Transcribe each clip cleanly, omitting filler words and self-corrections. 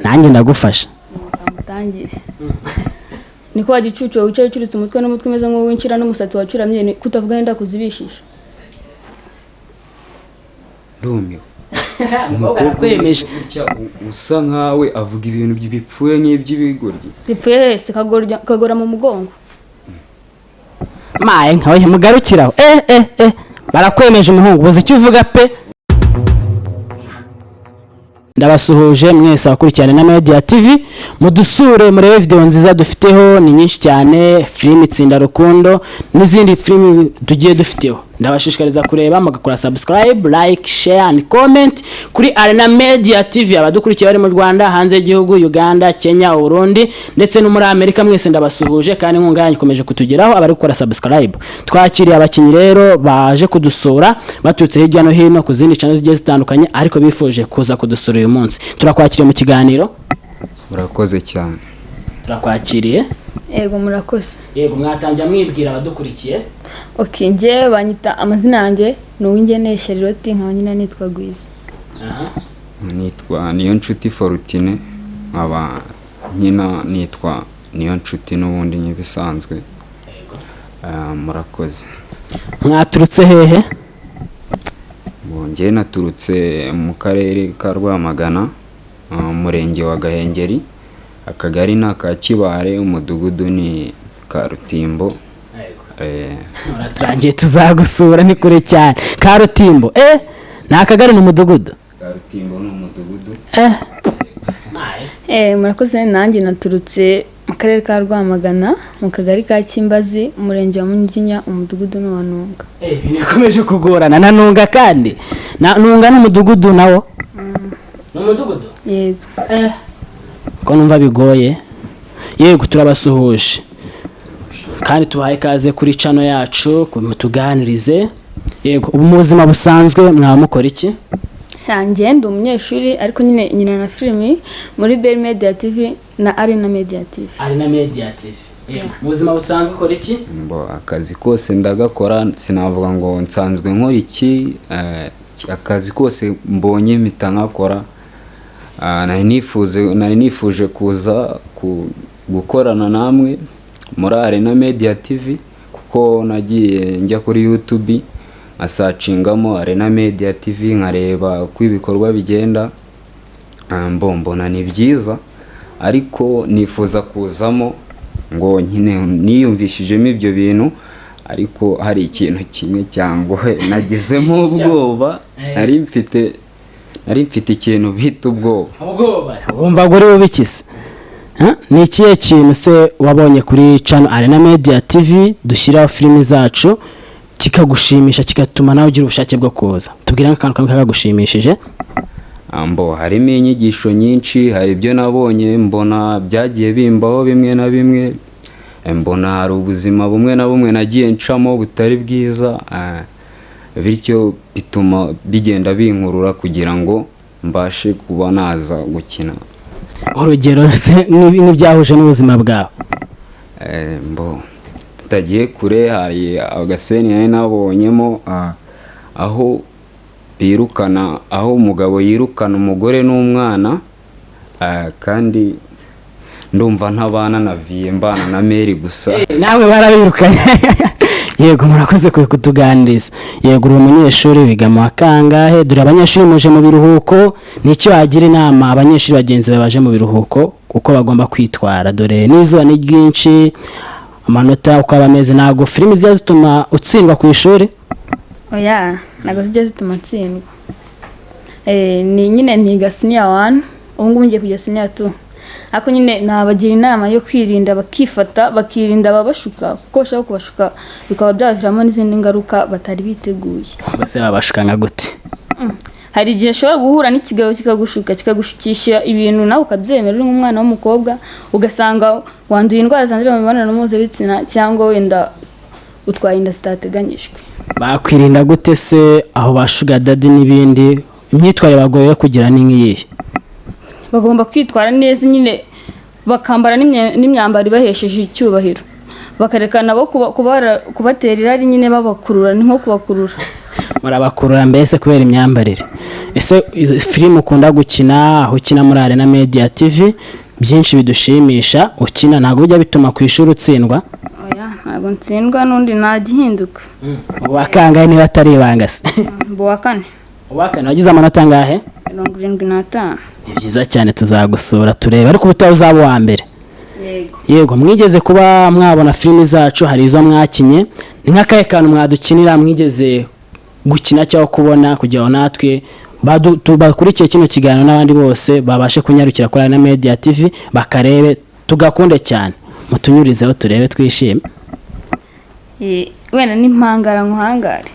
nanjye ndagufasha mutangire niko wagicucu wicaye ucuritse umutwe n'umutwe umeze nk'uwinshira n'umusatsi wacuramye kutavuga nenda kuzibishisha Romeo umukobwa usa nkawe avuga ibintu bipfuye nk'iby'ibigoryi bipfuye hese kagora mu mugongo maye nkawe mugarukiraho barakwemeje umuhungu ubuze icyo uvuga pe ndabasuhuje mwese abakurikirana na Media TV mudusure murebe video nziza dufiteho ni nyinshi cyane film Itsinda Rukundo n'izindi film tugiye dufiteho ndabashishikariza kureba mugakora subscribe like share and comment kuri Arena Media TV abadukurikiye bari mu Rwanda hanze y'igihugu Uganda Kenya Burundi ndetse no muri Amerika mwese ndabasuhuje kandi inkunga yanyu ikomeje kutugeraho abari gukora subscribe twakiriye abakinyi rero baje kudusura baturutse hirya no hino ku zindi channel zigiye zitandukanye ariko bifuje kuza kudusura uyu munsi turakwakiriye mu kiganiro murakoze cyane turakwakiriye yego murakoze yego mwatangira mwibwira abadukurikiye okay nje banyita amazina yanjye n'uwingene Charlotte nkaba nyina nitwa Gwiza nitwa Niyonshuti Fortune aba nyina nitwa Niyonshuti n'ubundi nyibisanzwe murakoze mwaturutse hehe bonge naturutse mu karere ka Rwamagana umurenge wa Gahengeri akagari na ka Kibare umudugudu ni ka Rutimbo turangiye tuzagusura ni kure cyane ka Rutimbo na akagari n'umudugudu ka Rutimbo n'umudugudu murakoze nanjye naturutse mu karere ka Rwamagana mu kagari ka Kimbazi umurenge wa Munyiginya umudugudu no Wanunga bikomeje kugorana na Nunga kandi Nunga n'umudugudu nawo n'umudugudu yego ko numva bigoye yego turabasuhuje kandi tubaye kaze kuri channel yacu kumutuganirize yego ubu mu buzima busanzwe mwamukora iki ngenda umunyeshuri ariko nyine na filimi muri Bell Media TV na Arena Media TV Arena Media TV mu buzima busanzwe ukora iki akazi kose ndagakora sinavuga ngo nsanzwe nkora iki akazi kose mbonye mpita nkakora nari nifuje kuza gukorana namwe muri Arena Media TV kuko nagiye njya kuri YouTube asacingamo Arena Media TV nkareba uko ibikorwa bigenda mbona ni byiza ariko nifuza kuzamo ngo nyine niyumvishijemo ibyo bintu ariko hari ikintu kimwe cyangwa nagezemo ubwoba nari mfite ikintu bita ubwoba wumva gore ubikise ni ikihe kintu se wabonye kuri channel Arena Media TV dushyiraho filimi zacu kikagushimisha kigatuma nawe ugira ubushake bwo kuza tubwira akantu kamwe kakagushimishije harimo inyigisho nyinshi hari ibyo nabonye mbona byagiye bimbaho bimwe na bimwe mbona hari ubuzima bumwe na bumwe nagiye ncamo butari bwiza bityo bituma bigenda binkurura kugira ngo mbashe kuba naza gukina urugero se n'ibyahuje n'ubuzima bwawe tutagiye kure hari agaseni nari nabonyemo aho birukana aho umugabo yirukana umugore n'umwana kandi ndumva ntabana na vie mbana na Mary gusa nawe barabirukanye yego murakoze kutuganiriza yego uri umunyeshuri wiga mu kangahe dore abanyeshuri muje mu biruhuko nicyo wagira inama abanyeshuri bagenzi baje mu biruhuko kuko bagomba kwitwara dore n'izuba ni ryinshi amanota uko abameze nago filimi ziya zituma utsindwa ku ishuri oya nago zijya zituma ntsindwa ni nyine ntiga senior 1 ubu ngubu ngiye kujya senior 2 ako nyine nabagira inama yo kwirinda bakifata bakirinda babashuka kuko bashaka kubashuka bikaba byaviramo n'izindi ngaruka batari biteguye bose babashuka nka gute hari igihe ushobora guhura n'ikigabo kikagushuka kikagushukisha ibintu nawe ukabyemera uri nk'umwana w'umukobwa ugasanga wanduye indwara zandurira mu mibonano mpuzabitsina cyangwa wenda utwaye inda zitateganyijwe bakwirinda gute se aho bashuga dadi n'ibindi imyitwarire bagoye kugira ni nk'iyihe bagomba kwitwara neza nyine bakambara n'imyambaro ibahesheje icyubahiro bakarekana bo kubatera irari nyine babakurura ni nko kubakurura murabakurura mbese kubera imyambarire ese filime ukunda gukina aho ukina muri Arena Media TV byinshi bidushimisha ukina ntabwo bijya bituma ku ishuri utsindwa? oya ntabwo ntsindwa n'undi nagihinduka. Wakangaye niba atari ibanga se? Buwa kane wagize amanota angahe? 75. Ni byiza cyane tuzagusura turebe ariko ubutaha uzaba uwa mbere. Yego mwigeze kuba mwabona filime zacu hari izo mwakinye ni nk'akahe kantu mwadukinira mwigeze gukina cyangwa kubona kugira ngo natwe bakurikiye kino kiganiro n'abandi bose babashe kunyarukira kuri Arena Media TV bakarebe tugakunde cyane mutunyurizeho turebe twishime? Wenda n'impangara nguhangare.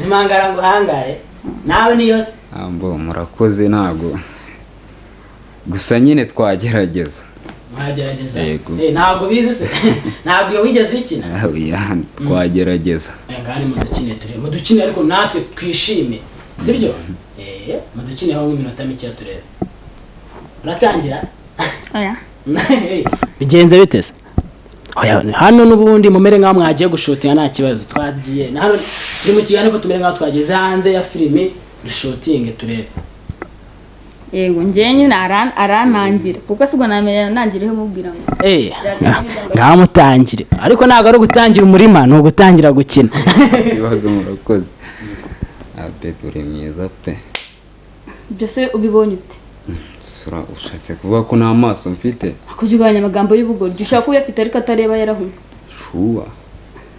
Impangara nguhangare nawe niyo se? Ambo murakoze ntago gusa nyine twagerageza. Mwagerageza? Ntabwo bizi se? Ntabwo iyo wigeze ukina? Twagerageza. Ngani mudukine ariko natwe twishime sibyo? Mudukineho nk'iminota mike turebe. Uratangira? Oya. Bigenze bite se? Oya hano n'ubundi mumere nkaho mwagiye gushutinga nta kibazo twagiye. Hano turi mu kiganiro ko tumere nkaho twageze hanze ya filime dushutinge turebe. Yego njye nyine aranangira kuko sigwa namenye nangireho mubwira ngo ngaho mutangire ariko ntago ari gutangira umurima no gutangira gukina. Ibibazo murakoze. Pepe mwiza pe. Byose ubibonye ute? Sura ushatse kuvuga ko nta maso mfite? Akujuganya amagambo y'ubugoryi ushaka uyafite ariko atareba yarahumye.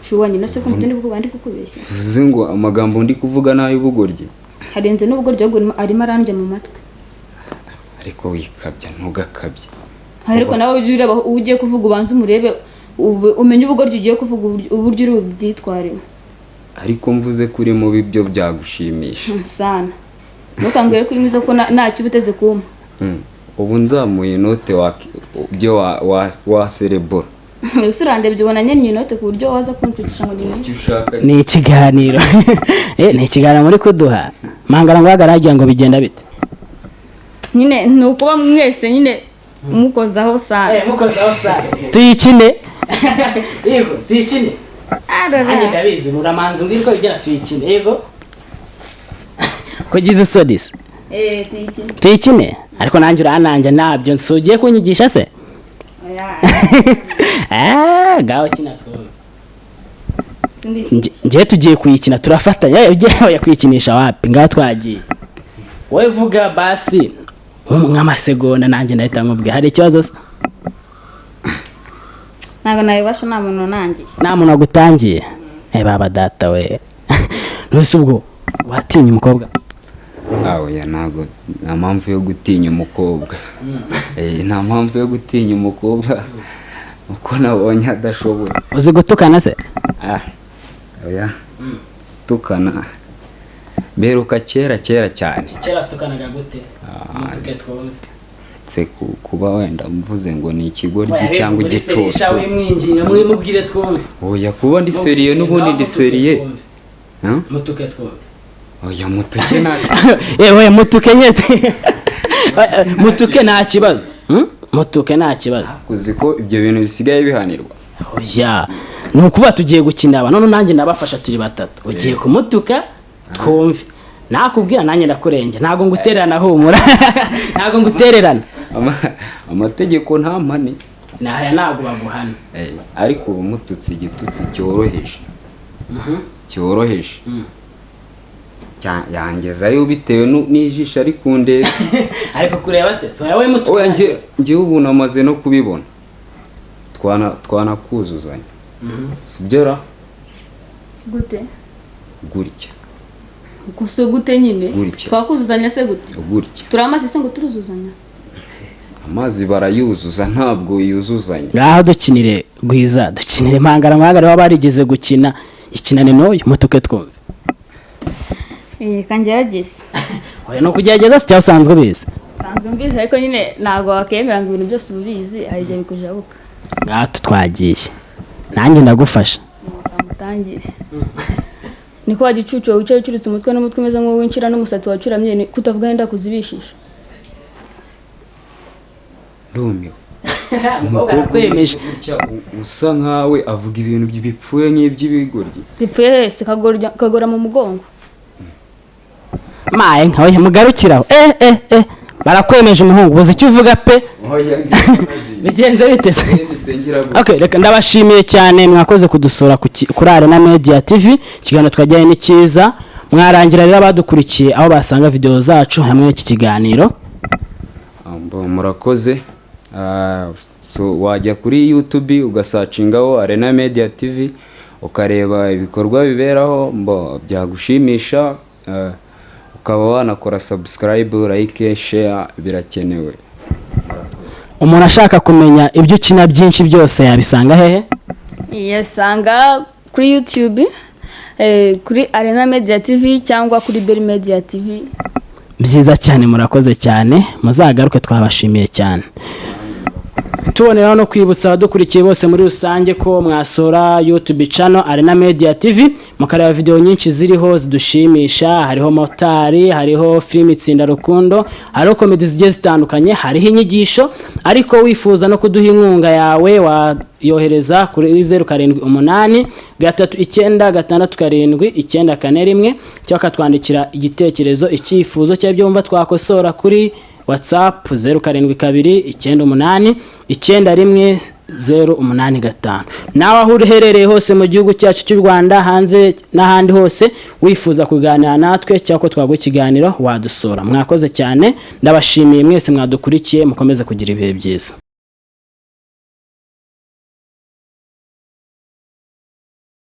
Shuwa nyine se ko mutende kuvuga ndi kukubeshya. Uvuze ngo amagambo ndi kuvuga nayo ubugoryi? Harenze n'ubugoryi ahubwo arimo arandya mu matwi. Ariko wikabya ntugakabye. Ariko nawe uje ureba ugiye kuvuga ubanze umurebe umenye ubugoryi ugiye kuvuga uburyo uri byitwaremo. Ariko mvuze kuri mu bibyo byagushimisha sana ntukangwere kuri mizo ko ntacyo ubuteze kuma. Ubu nzamuye note byo wa cerebro usirande byubona nyene note ku buryo waza kunshukisha ngo ni ikiganiro. Ni ikiganiro muri kuduha mangara ngo bagaragira ngo bigenda bite nyine nukuba mwese nyine mukozaho sana. Mukozaho sana tuyikine. Yego tuyikine. Anje ndabizi muramanza umbwira ko bigera tuyikine. Yego kugize sodis tuyikine ariko nanjye urananje nabyo nsugiye kunyigisha se? Gaho kina twumve ngiye tugiye kuyikina turafatanya ugiye kwikinisha wapi ngaho twagiye wowe vuga basi nk'amasegonda nanjye ndahita nkubwira hari ikibazo se? Ntabwo nabibasha nta muntu nangiye. Nta muntu agutangiye? Baba data we. Nose ubwo watinya umukobwa? Oya ntago nta mpamvu yo gutinya umukobwa. Nta mpamvu yo gutinya umukobwa uko nabonye adashoboye. Uzi gutukana se? Oya tukana beruka kera cyane. Kera tukanaga gute? Mutuke twumve. Kuba wenda mvuze ngo ni ikigoryi cyangwa igicucu. Shawe mwinginga mwimubwire twumve. Oya kuba ndi seriye n'ubundi ndi seriye. Mutuke twumve. Oya mutuke nta. Oya mutuke nyete. Mutuke nta kibazo. Mutuke nta kibazo. Kuzi ko ibyo bintu bisigaye bihanirwa. Oya nukuba tugiye gukina aba none nanjye nabafasha turi batatu. Ugiye kumutuka twumve. Nakubwira nanjye ndakurenge ntago ngutererana humura. Ntago ngutererana. Amategeko nta mani. Nahaya ntago baguhana. Ariko umututsi igitutsi cyoroheje. Cyoroheje. Yangezayo bitewe n'ijisho ari kunde. Ariko kureba ate so yawe mutuka. Oya ngiye ubu namaze no kubibona. Twanakuzuzanya. Sibyera? Gute? Gutya. Gusa gute nyine? Twakuzuzanya se gute? Gutya. Turamase se ngo turuzuzanya. Amazi barayuzuza ntabwo yuzuzanya. Ngaho dukinire gwiza dukinire mpangara mwagara wabarigeze gukina ikinane noyo mutuke twumve. Kangerageze. Oya no kugerageza se cyasanzwe bize. Sanzwe mbizi ariko nyine nago wakemera ngo ibintu byose ubizi arije bikujabuka. Ngaho twagiye. Nanjye ndagufasha. Mutangire. Niko wagicucu wicaye ucuritse umutwe n'umutwe umeze nk'uwinshira n'umusatsi wacuramye kutavuga nenda kuzibishisha. Romeo. Umukobwa kwemeje. Usa nkawe avuga ibintu by'ibipfuye nk'iby'ibigoryi. Bipfuye se kagora mu mugongo. maye nkawe mugarukiraho barakwemeje umuhungu uzi icyo uvuga pe bigenze biteze. Okay, reka ndabashimiye cyane mwakoze kudusura kuri Arena Media TV. Ikiganiro twajyanye ni cyiza, mwarangira rero abadukurikiye aho basanga video zacu hamwe n'iki kiganiro. Murakoze. So wajya kuri YouTube ugasacingaho Arena Media TV ukareba ibikorwa biberaho byagushimisha, ukaba wanakora subscribe, like, share, birakenewe. Umuntu ashaka kumenya ibyo ukina byinshi byose yabisanga hehe? Yasanga kuri YouTube, kuri Arena Media TV cyangwa kuri Berry Media TV. Byiza cyane, murakoze cyane, muzagaruke, twabashimiye cyane. Tuboneraho no kwibutsa abadukurikiye bose muri rusange ko mwasura YouTube channel Arena Media TV mukareba video nyinshi ziriho zidushimisha. Hariho motari, hariho film Itsinda Rukundo, hariho comedy zigiye zitandukanye, hariho inyigisho. Ariko wifuza no kuduha inkunga yawe wayohereza kuri 078 3967 941 cyangwa katwandikira igitekerezo, icyifuzo cy'ibyo wumva twakosora kuri WhatsApp 0722 98 9105. Nawe aho uherereye hose mu gihugu cyacu cy'u Rwanda, hanze n'ahandi hose, wifuza kuganira natwe cyangwa twaguha ikiganiro wadusura. Mwakoze cyane, ndabashimiye mwese mwadukurikiye, mukomeze kugira ibihe byiza.